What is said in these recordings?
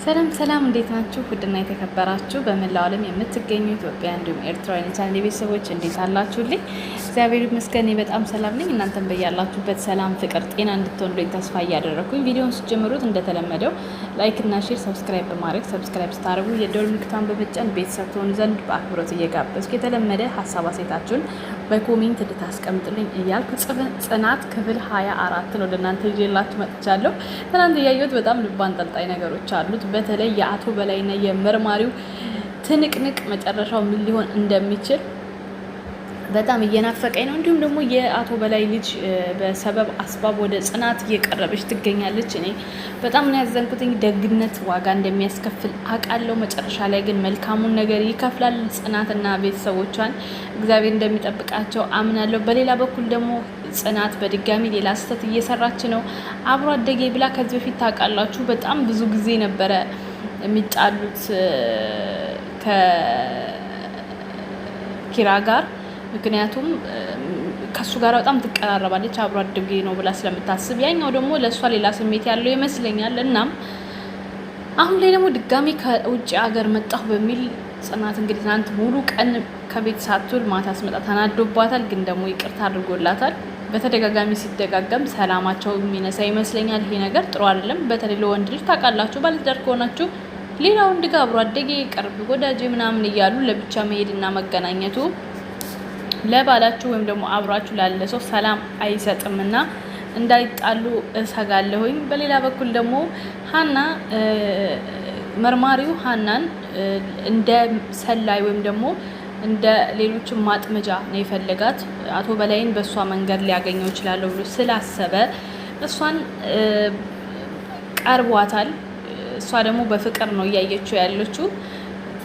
ሰላም ሰላም፣ እንዴት ናችሁ? ውድና የተከበራችሁ በመላው ዓለም የምትገኙ ኢትዮጵያ እንዲሁም ኤርትራውያን ቻናል ቤተሰቦች እንዴት አላችሁልኝ? እግዚአብሔር ይመስገን በጣም ሰላም ነኝ። እናንተም በያላችሁበት ሰላም፣ ፍቅር፣ ጤና እንድትሆኑልኝ ተስፋ እያደረኩኝ ቪዲዮውን ስትጀምሩት እንደተለመደው ላይክ እና ሼር፣ ሰብስክራይብ በማድረግ ሰብስክራይብ ስታደርጉ የደወል ምልክቱን በመጫን ቤተሰብ ትሆኑ ዘንድ በአክብሮት እየጋበዝኩ የተለመደ ሀሳብ አስተያየታችሁን በኮሜንት እንድታስቀምጡልኝ እያልኩ ጽናት ክፍል 24 ነው ለእናንተ ይዤላችሁ መጥቻለሁ። ትናንት እያየሁት በጣም ልብ አንጠልጣይ ነገሮች አሉት። በተለይ የአቶ በላይና የመርማሪው ትንቅንቅ መጨረሻው ምን ሊሆን እንደሚችል በጣም እየናፈቀኝ ነው። እንዲሁም ደግሞ የአቶ በላይ ልጅ በሰበብ አስባብ ወደ ጽናት እየቀረበች ትገኛለች። እኔ በጣም ነው ያዘንኩትኝ። ደግነት ዋጋ እንደሚያስከፍል አውቃለሁ። መጨረሻ ላይ ግን መልካሙን ነገር ይከፍላል። ጽናትና ቤተሰቦቿን እግዚአብሔር እንደሚጠብቃቸው አምናለሁ። በሌላ በኩል ደግሞ ጽናት በድጋሚ ሌላ ስህተት እየሰራች ነው። አብሮ አደጌ ብላ ከዚህ በፊት ታውቃላችሁ፣ በጣም ብዙ ጊዜ ነበረ የሚጣሉት ከኪራ ጋር። ምክንያቱም ከሱ ጋር በጣም ትቀራረባለች አብሮ አደጌ ነው ብላ ስለምታስብ፣ ያኛው ደግሞ ለእሷ ሌላ ስሜት ያለው ይመስለኛል። እናም አሁን ላይ ደግሞ ድጋሚ ከውጭ ሀገር መጣሁ በሚል ጽናት እንግዲህ ትናንት ሙሉ ቀን ከቤት ሳትውል ማታ ስመጣ ተናዶባታል። ግን ደግሞ ይቅርታ አድርጎላታል። በተደጋጋሚ ሲደጋገም ሰላማቸው የሚነሳ ይመስለኛል። ይሄ ነገር ጥሩ አይደለም። በተለይ ለወንድ ልጅ ታውቃላችሁ፣ ባለትዳር ከሆናችሁ ሌላ ወንድ ጋር አብሮ አደጌ፣ ቅርብ ወዳጅ ምናምን እያሉ ለብቻ መሄድና መገናኘቱ ለባላችሁ ወይም ደግሞ አብሯችሁ ላለ ሰው ሰላም አይሰጥምና እንዳይጣሉ እሰጋለሁኝ። በሌላ በኩል ደግሞ ሀና መርማሪው ሀናን እንደ ሰላይ ወይም ደግሞ እንደ ሌሎችም ማጥመጃ ነው የፈለጋት። አቶ በላይን በእሷ መንገድ ሊያገኘው ይችላለሁ ብሎ ስላሰበ እሷን ቀርቧታል። እሷ ደግሞ በፍቅር ነው እያየችው ያለችው።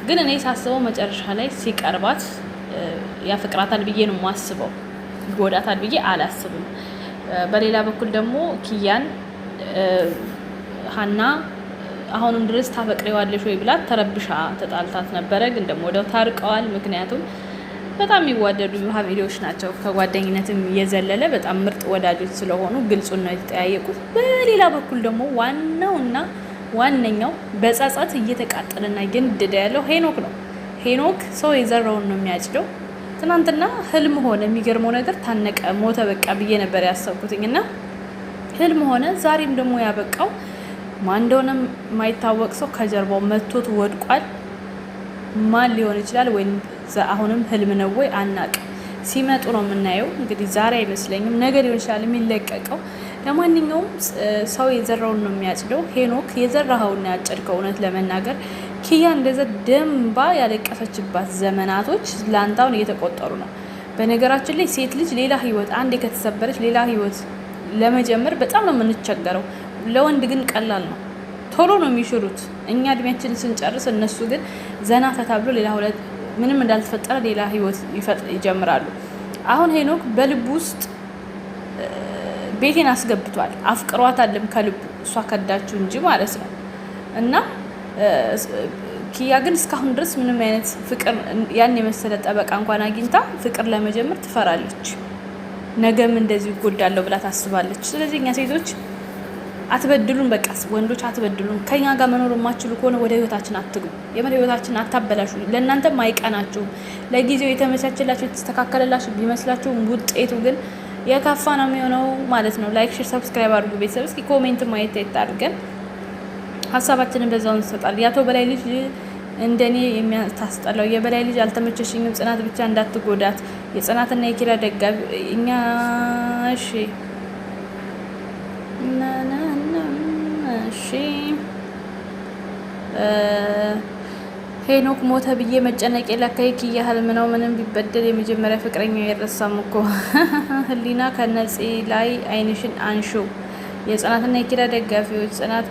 ግን እኔ ሳስበው መጨረሻ ላይ ሲቀርባት ያፍቅራታል ብዬ ነው የማስበው፣ ይጎዳታል ብዬ አላስብም። በሌላ በኩል ደግሞ ኪያን ሀና አሁንም ድረስ ታፈቅሪዋለሽ ወይ ብላት ተረብሻ ተጣልታት ነበረ። ግን ደግሞ ወደው ታርቀዋል። ምክንያቱም በጣም የሚዋደዱ ፋሚሊዎች ናቸው። ከጓደኝነትም የዘለለ በጣም ምርጥ ወዳጆች ስለሆኑ ግልጹን ነው የተጠያየቁት። በሌላ በኩል ደግሞ ዋናውና ዋነኛው በጸጸት እየተቃጠለና እየነደደ ያለው ሄኖክ ነው። ሄኖክ ሰው የዘራውን ነው የሚያጭደው። ትናንትና ህልም ሆነ። የሚገርመው ነገር ታነቀ፣ ሞተ በቃ ብዬ ነበር ያሰብኩትኝ እና ህልም ሆነ። ዛሬም ደግሞ ያበቃው ማን እንደሆነ የማይታወቅ ሰው ከጀርባው መቶት ወድቋል። ማን ሊሆን ይችላል? ወይም አሁንም ህልም ነው ወይ አናቅ። ሲመጡ ነው የምናየው። እንግዲህ ዛሬ አይመስለኝም ነገ ሊሆን ይችላል የሚለቀቀው። ለማንኛውም ሰው የዘራውን ነው የሚያጭደው። ሄኖክ የዘራኸውን ያጨድከው። እውነት ለመናገር ኪያ እንደዛ ደምባ ያለቀሰችባት ዘመናቶች ላንታውን እየተቆጠሩ ነው። በነገራችን ላይ ሴት ልጅ ሌላ ህይወት አንዴ ከተሰበረች ሌላ ህይወት ለመጀመር በጣም ነው የምንቸገረው። ለወንድ ግን ቀላል ነው፣ ቶሎ ነው የሚሽሩት። እኛ እድሜያችንን ስንጨርስ እነሱ ግን ዘና ተታብሎ ሌላ ሁለት ምንም እንዳልተፈጠረ ሌላ ህይወት ይጀምራሉ። አሁን ሄኖክ በልቡ ውስጥ ቤቴን አስገብቷል። አፍቅሯታልም ከልቡ፣ እሷ ከዳችሁ እንጂ ማለት ነው። እና ኪያ ግን እስካሁን ድረስ ምንም አይነት ፍቅር ያን የመሰለ ጠበቃ እንኳን አግኝታ ፍቅር ለመጀመር ትፈራለች። ነገም እንደዚህ ይጎዳለሁ ብላ ታስባለች። ስለዚህ እኛ ሴቶች አትበድሉን፣ በቃ ወንዶች አትበድሉን። ከኛ ጋር መኖር የማትችሉ ከሆነ ወደ ህይወታችን አትግቡ። የመን ህይወታችን አታበላሹ። ለእናንተም አይቀናችሁም። ለጊዜው የተመቻቸላችሁ የተስተካከለላችሁ ቢመስላችሁም ውጤቱ ግን የከፋ ነው የሚሆነው ማለት ነው። ላይክ፣ ሼር፣ ሰብስክራይብ አድርጉ ቤተሰብ። እስኪ ኮሜንት ማየት አድርገን ሀሳባችንን በዛው እንሰጣለን። የአቶ በላይ ልጅ እንደኔ የሚያስጠላው የበላይ ልጅ አልተመቸሽኝም። ጽናት ብቻ እንዳትጎዳት። የጽናትና የኪራ ደጋፊ እኛ እሺ ሄኖክ ሞተ ብዬ መጨነቅ የለካይ ኪያ ህልም ነው። ምንም ቢበደል የመጀመሪያ ፍቅረኛ አይረሳም እኮ። ህሊና ከነጽ ላይ አይንሽን አንሹ። የጽናትና የኪራ ደጋፊዎች ጽናት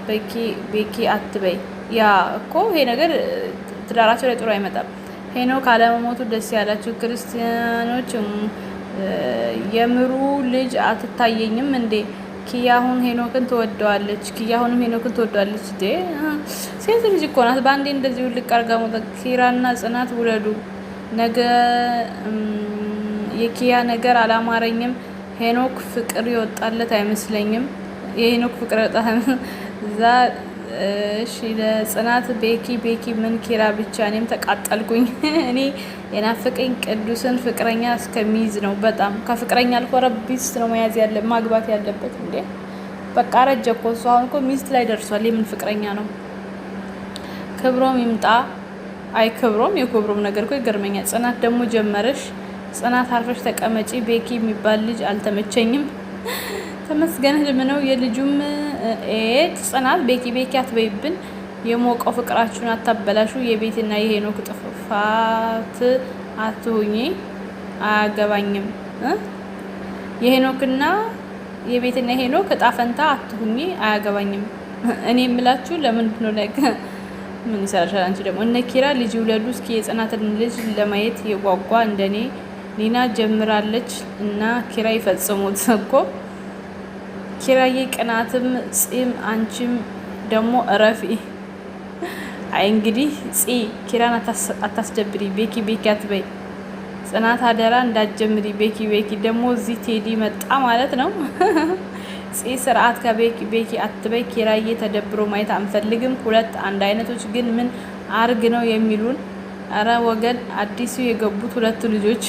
ቤኪ አትበይ። ያ እኮ ይሄ ነገር ትዳራቸው ላይ ጥሩ አይመጣም። ሄኖክ አለመሞቱ ደስ ያላችሁ ክርስቲያኖች የምሩ ልጅ አትታየኝም እንዴ? ኪያ አሁን ሄኖክን ትወደዋለች። ሴት ልጅ እኮ ናት። በአንዴ እንደዚህ ውልቅ አርጋ ሞታ። ኪራና ጽናት ውለዱ። ነገ የኪያ ነገር አላማረኝም። ሄኖክ ፍቅር ይወጣለት አይመስለኝም። የሄኖክ ፍቅር ይወጣ እሺ ለጽናት ቤኪ ምን ኪራ ብቻ እኔም ተቃጠልኩኝ። እኔ የናፍቀኝ ቅዱስን ፍቅረኛ እስከሚይዝ ነው። በጣም ከፍቅረኛ አልፎ ሚስት ነው መያዝ ማግባት ያለበት እንዴ። በቃ ረጀ እኮ እሱ አሁን እኮ ሚስት ላይ ደርሷል። የምን ፍቅረኛ ነው? ክብሮም ይምጣ። አይ ክብሮም የክብሮም ነገር እኮ ይገርመኛል። ጽናት ደግሞ ጀመረሽ። ጽናት አርፈሽ ተቀመጪ። ቤኪ የሚባል ልጅ አልተመቸኝም። ተመስገን ህልም ነው የልጁም ጽናት ቤኪ አትበይብን። የሞቀው ፍቅራችሁን አታበላሹ። የቤትና የሄኖክ ጥፋት አትሁኚ። አያገባኝም። የሄኖክና የቤትና የሄኖክ እጣ ፈንታ አትሁኚ። አያገባኝም። እኔ የምላችሁ ለምንድን ነው ነገ ምን ይሰራሻል? አንቺ ደግሞ እነ ኪራ ልጅ ይውለዱ። እስኪ የጽናትን ልጅ ለማየት የጓጓ እንደኔ ኒና ጀምራለች እና ኪራ ይፈጽሙት እኮ ኪራዬ ቅናትም ጺም አንቺም ደግሞ እረፊ። አይ እንግዲህ ኪራን አታስደብሪ። ቤኪ አትበይ። ጽናት አደራ እንዳትጀምሪ። ቤኪ ደግሞ እዚህ ቴዲ መጣ ማለት ነው። ስርዓት ከቤኪ አትበይ። ኪራዬ ተደብሮ ማየት አንፈልግም። ሁለት አንድ አይነቶች ግን ምን አርግ ነው የሚሉን? አረ ወገን አዲሱ የገቡት ሁለቱ ልጆች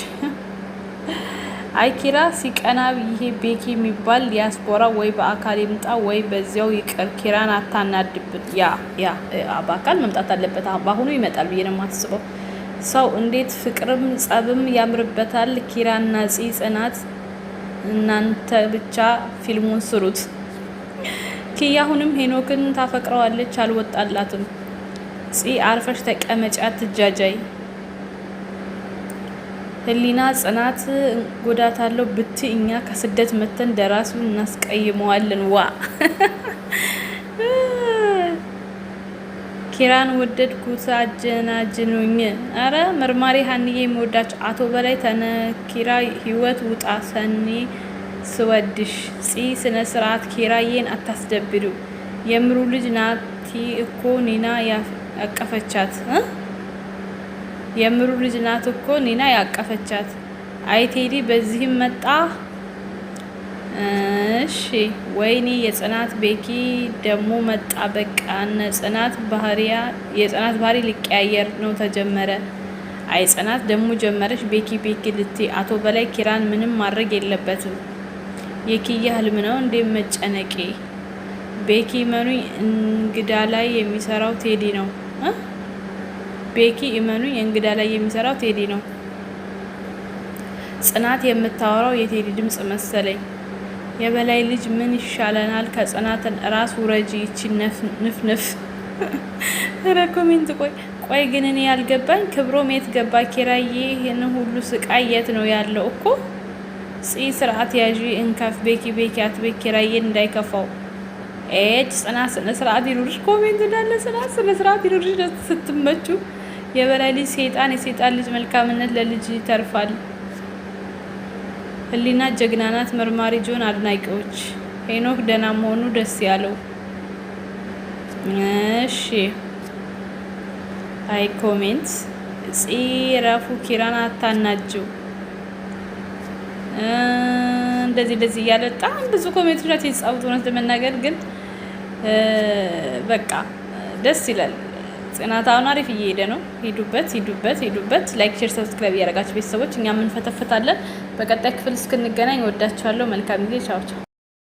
አይ ኪራ ሲቀና ይሄ ቤኪ የሚባል ዲያስፖራ ወይ በአካል ይምጣ ወይ በዚያው ይቅር። ኪራን አታናድብን። ያ በአካል መምጣት አለበት። በአሁኑ ይመጣል ብዬ ነው የማስበው። ሰው እንዴት ፍቅርም ጸብም ያምርበታል። ኪራና ጽናት እናንተ ብቻ ፊልሙን ስሩት። ኪያ አሁንም ሄኖክን ታፈቅረዋለች፣ አልወጣላትም። አርፈሽ ተቀመጪ፣ አትጃጃይ። ህሊና ጽናት ጎዳታለው ብት እኛ ከስደት መተን ደራሲውን እናስቀይመዋለን። ዋ ኪራን ወደድኩት አጀናጅኑኝ። አረ መርማሪ ሀንዬ የሚወዳች አቶ በላይ ተነኪራ ህይወት ውጣ ሰኔ ስወድሽ ስነ ስርዓት ኪራዬን አታስደብዱ። የምሩ ልጅ ናቲ እኮ ኒና ያቀፈቻት የምሩ ልጅ ናት እኮ ኒና ያቀፈቻት። አይ ቴዲ በዚህም መጣ። እሺ ወይኔ የጽናት ቤኪ ደግሞ መጣ። በቃ የጽናት ባህሪ ሊቀያየር ነው ተጀመረ። አይ ጽናት ደግሞ ጀመረች። ቤኪ ልትይ አቶ በላይ ኪራን ምንም ማድረግ የለበትም። የኪያ ህልም ነው እንዴ መጨነቄ? ቤኪ መኑኝ እንግዳ ላይ የሚሰራው ቴዲ ነው። ቤኪ እመኑኝ እንግዳ ላይ የሚሰራው ቴዲ ነው። ጽናት የምታወራው የቴዲ ድምጽ መሰለኝ። የበላይ ልጅ ምን ይሻለናል ከጽናት ራስ ውረጂ። ይቺ ንፍንፍ ኮሜንት ቆይ ግን እኔ ያልገባኝ ክብሮም የት ገባ? ኪራዬ ይህን ሁሉ ስቃይ የት ነው ያለው? እኮ ስርዓት ያዢ እንካፍ። ቤኪ አትቤት ኪራዬን እንዳይከፋው። ጽናት ስነ ስርዓት ይኑርሽ። ኮሜንት እንዳለ ጽናት ስነ ስርዓት ይኑርሽ ስትመቹ። የበላይ ልጅ የሰይጣን ልጅ መልካምነት ለልጅ ይተርፋል። ህሊና ጀግና ናት። መርማሪ ጆን አድናቂዎች ሄኖክ ደህና መሆኑ ደስ ያለው። እሺ አይ ኮሜንት ረፉ ኪራን አታናጅው። እንደዚህ እያለ በጣም ብዙ ኮሜንቶች ናቸው የተጻፉት። እውነት ለመናገር ግን በቃ ደስ ይላል። ጽናት አሁን አሪፍ እየሄደ ነው። ሂዱበት። ላይክ፣ ሼር፣ ሰብስክራይብ እያደረጋችሁ ቤተሰቦች እኛ ምን ፈተፈታለን። በቀጣይ ክፍል እስክንገናኝ ወዳችኋለሁ። መልካም ጊዜ። ቻው።